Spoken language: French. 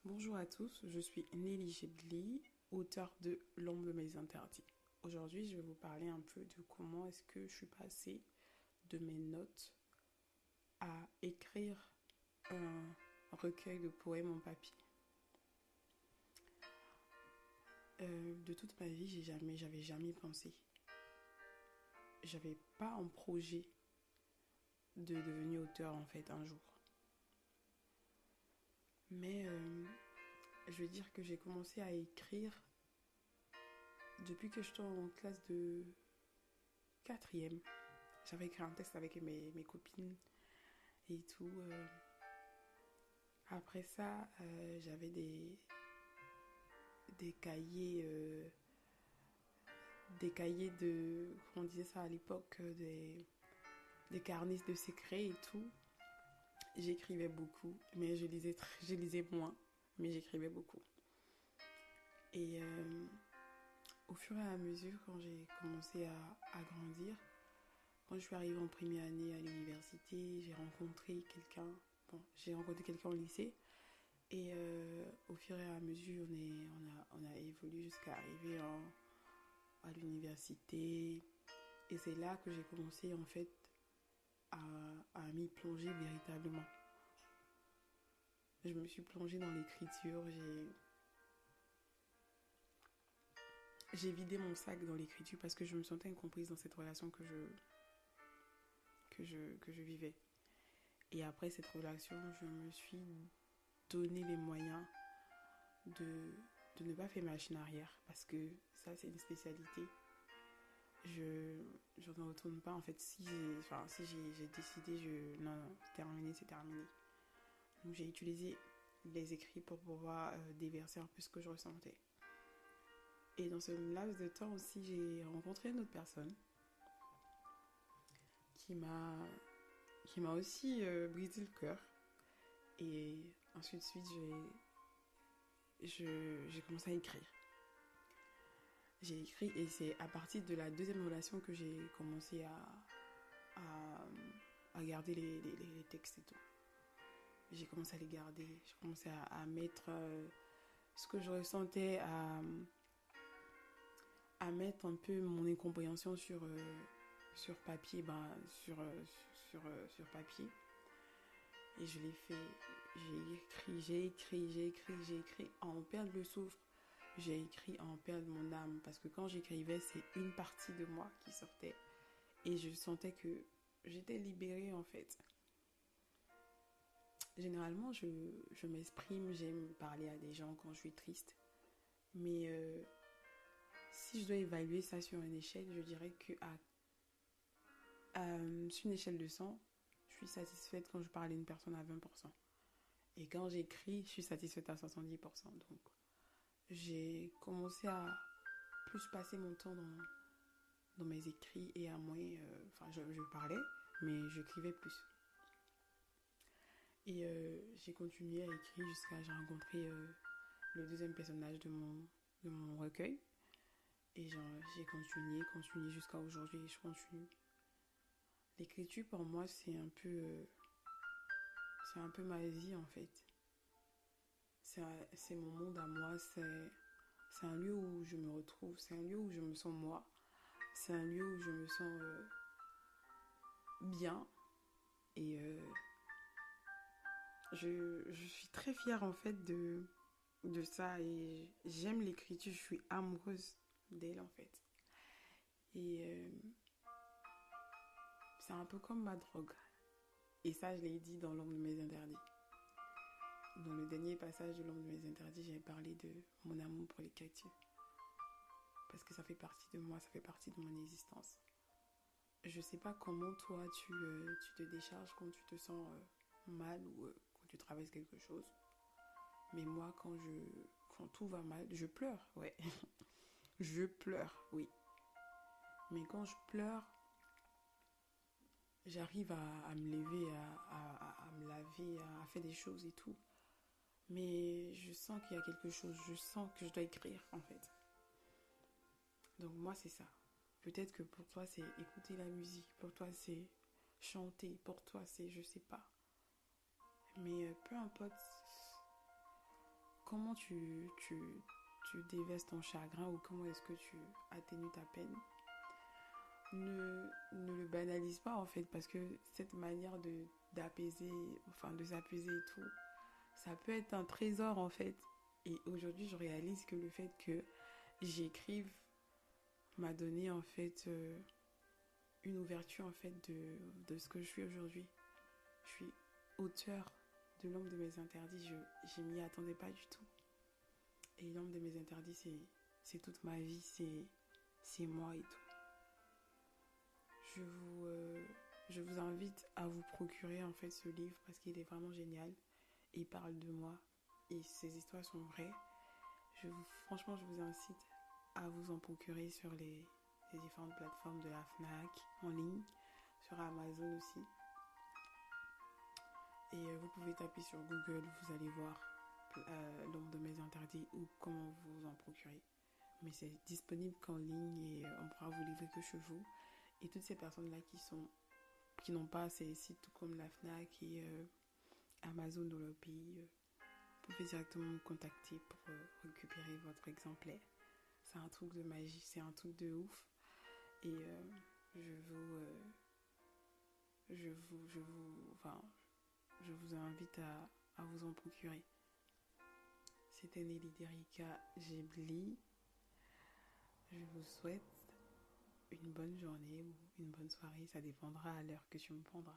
Bonjour à tous, je suis Nelly Gebli, auteure de L'ombre de mes interdits. Aujourd'hui, je vais vous parler un peu de comment est-ce que je suis passée de mes notes à écrire un recueil de poèmes en papier. De toute ma vie, j'avais jamais pensé. J'avais pas un projet de devenir auteur en fait un jour. Mais je veux dire que j'ai commencé à écrire depuis que j'étais en classe de quatrième. J'avais écrit un texte avec mes copines et tout. Après ça, j'avais des cahiers, des cahiers de, comment on disait ça à l'époque, des carnets de secrets et tout. J'écrivais beaucoup, mais je lisais moins, mais j'écrivais beaucoup. Et au fur et à mesure, quand j'ai commencé à grandir, quand je suis arrivée en première année à l'université, j'ai rencontré quelqu'un au lycée. Et au fur et à mesure, on a évolué jusqu'à arriver à l'université. Et c'est là que j'ai commencé en fait à, à m'y plonger véritablement. Je me suis plongée dans l'écriture, j'ai vidé mon sac dans l'écriture parce que je me sentais incomprise dans cette relation que je vivais. Et après cette relation, je me suis donné les moyens de, de ne pas faire machine arrière parce que ça, c'est une spécialité. Je ne retourne pas en fait. Si j'ai décidé, non, non, c'est terminé, c'est terminé. Donc j'ai utilisé les écrits pour pouvoir déverser un peu ce que je ressentais. Et dans ce laps de temps aussi, j'ai rencontré une autre personne qui m'a qui m'a aussi brisé le cœur. Et ensuite, j'ai commencé à écrire. J'ai écrit et c'est à partir de la deuxième relation que j'ai commencé à garder les textes et tout. J'ai commencé à les garder, j'ai commencé à mettre ce que je ressentais, à mettre un peu mon incompréhension sur papier, sur papier. Et je l'ai fait, j'ai écrit en perdre le souffle, j'ai écrit en perdre mon âme. Parce que quand j'écrivais, c'est une partie de moi qui sortait. Et je sentais que j'étais libérée en fait. Généralement, je m'exprime, j'aime parler à des gens quand je suis triste. Mais si je dois évaluer ça sur une échelle, je dirais que sur une échelle de 100, je suis satisfaite quand je parle à une personne à 20%. Et quand j'écris, je suis satisfaite à 70%. Donc, j'ai commencé à plus passer mon temps dans mes écrits et à moins... je parlais, mais j'écrivais plus. Et j'ai continué à écrire jusqu'à j'ai rencontré le deuxième personnage de mon recueil. Et j'ai continué jusqu'à aujourd'hui et je continue. L'écriture pour moi c'est un peu ma vie en fait. C'est mon monde à moi, c'est un lieu où je me retrouve, c'est un lieu où je me sens moi, c'est un lieu où je me sens bien et je suis très fière en fait de ça et j'aime l'écriture, je suis amoureuse d'elle en fait. Et c'est un peu comme ma drogue. Et ça, je l'ai dit dans L'ombre de mes interdits. Dans le dernier passage de L'ombre de mes interdits, j'ai parlé de mon amour pour l'écriture. Parce que ça fait partie de moi, ça fait partie de mon existence. Je sais pas comment toi tu te décharges quand tu te sens mal ou quand tu traverses quelque chose. Mais moi, quand tout va mal, je pleure, ouais. Je pleure, oui. Mais quand je pleure, j'arrive à me lever, à me laver, à faire des choses et tout. Mais je sens qu'il y a quelque chose, je sens que je dois écrire en fait. Donc moi c'est ça. Peut-être que pour toi c'est écouter la musique, pour toi c'est chanter, pour toi c'est je sais pas. Mais peu importe comment tu déverses ton chagrin ou comment est-ce que tu atténues ta peine. Ne le banalise pas en fait, parce que cette manière d'apaiser, enfin de s'apaiser et tout, ça peut être un trésor en fait. Et aujourd'hui, je réalise que le fait que j'écrive m'a donné en fait une ouverture en fait de ce que je suis aujourd'hui. Je suis auteur de l'ombre de mes interdits. Je m'y attendais pas du tout. Et l'ombre de mes interdits, c'est toute ma vie, c'est moi et tout. Je vous, euh, je vous invite à vous procurer en fait ce livre parce qu'il est vraiment génial. Il parle de moi et ces histoires sont vraies. Franchement, je vous incite à vous en procurer sur les différentes plateformes de la FNAC en ligne, sur Amazon aussi. Et vous pouvez taper sur Google, vous allez voir l'ombre de mes interdits ou comment vous en procurer. Mais c'est disponible qu'en ligne et on pourra vous livrer que chez vous. Et toutes ces personnes-là qui n'ont pas ces sites tout comme la FNAC et Amazon dans leur pays, vous pouvez directement me contacter pour récupérer votre exemplaire. C'est un truc de magie, c'est un truc de ouf. Et je vous invite à vous en procurer. C'était Nelly Derika Gebli. Je vous souhaite une bonne journée ou une bonne soirée. Ça dépendra à l'heure que tu me prendras.